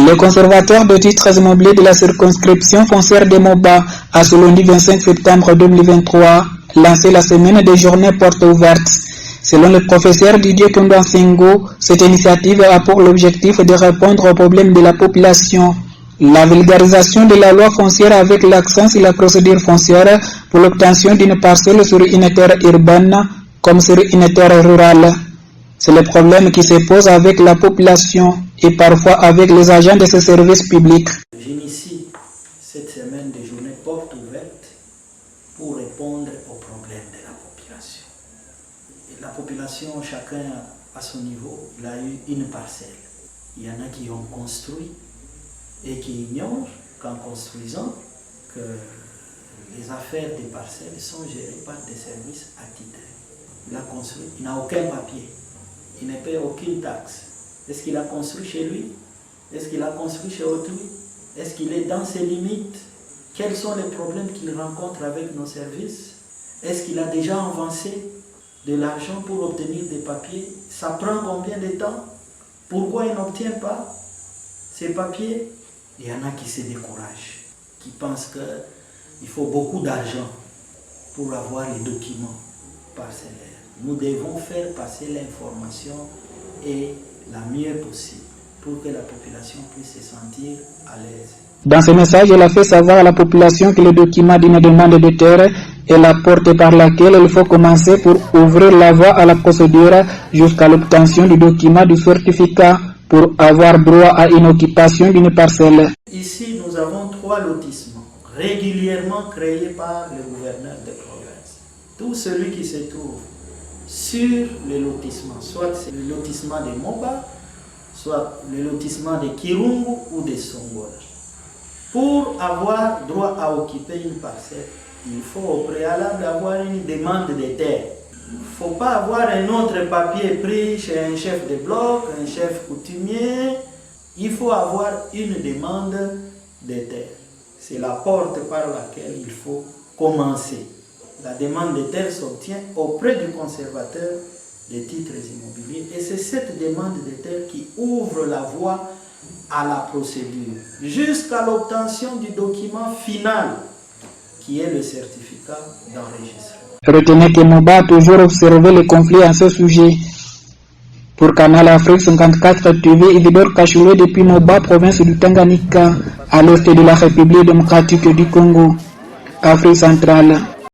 Le conservateur de titres immobiliers de la circonscription foncière de Moba a ce lundi 25 septembre 2023 lancé la semaine des journées portes ouvertes. Selon le professeur Didier Kondo-Sengo, cette initiative a pour l'objectif de répondre aux problèmes de la population. La vulgarisation de la loi foncière avec l'accent sur la procédure foncière pour l'obtention d'une parcelle sur une terre urbaine comme sur une terre rurale. C'est le problème qui se pose avec la population et parfois avec les agents de ce service public. J'initie cette semaine de journée porte ouverte pour répondre aux problèmes de la population. Et la population, chacun à son niveau, il a eu une parcelle. Il y en a qui ont construit et qui ignorent qu'en construisant que les affaires des parcelles sont gérées par des services attitrés. Il a construit, il n'a aucun papier, il ne paie aucune taxe. Est-ce qu'il a construit chez lui? Est-ce qu'il a construit chez autrui? Est-ce qu'il est dans ses limites? Quels sont les problèmes qu'il rencontre avec nos services? Est-ce qu'il a déjà avancé de l'argent pour obtenir des papiers? Ça prend combien de temps? Pourquoi il n'obtient pas ces papiers? Il y en a qui se découragent, qui pensent qu'il faut beaucoup d'argent pour avoir les documents parcellaires. Nous devons faire passer l'information et la mieux possible pour que la population puisse se sentir à l'aise. Dans ce message, elle a fait savoir à la population que le document d'une demande de terre est la porte par laquelle il faut commencer pour ouvrir la voie à la procédure jusqu'à l'obtention du document du certificat pour avoir droit à une occupation d'une parcelle. Ici, nous avons 3 lotissements régulièrement créés par le gouverneur de province. Tout celui qui se trouve sur le lotissement, soit c'est le lotissement de Moba, soit le lotissement de Kirungu ou de Songola. Pour avoir droit à occuper une parcelle, il faut au préalable avoir une demande de terre. Il ne faut pas avoir un autre papier pris chez un chef de bloc, un chef coutumier. Il faut avoir une demande de terre. C'est la porte par laquelle il faut commencer. La demande de terre s'obtient auprès du conservateur des titres immobiliers et c'est cette demande de terre qui ouvre la voie à la procédure jusqu'à l'obtention du document final qui est le certificat d'enregistrement. Retenez que Moba a toujours observé les conflits à ce sujet. Pour Canal Afrique 54 TV, Ividor Kachoulo depuis Moba, province du Tanganyika, à l'est de la République démocratique du Congo, Afrique centrale.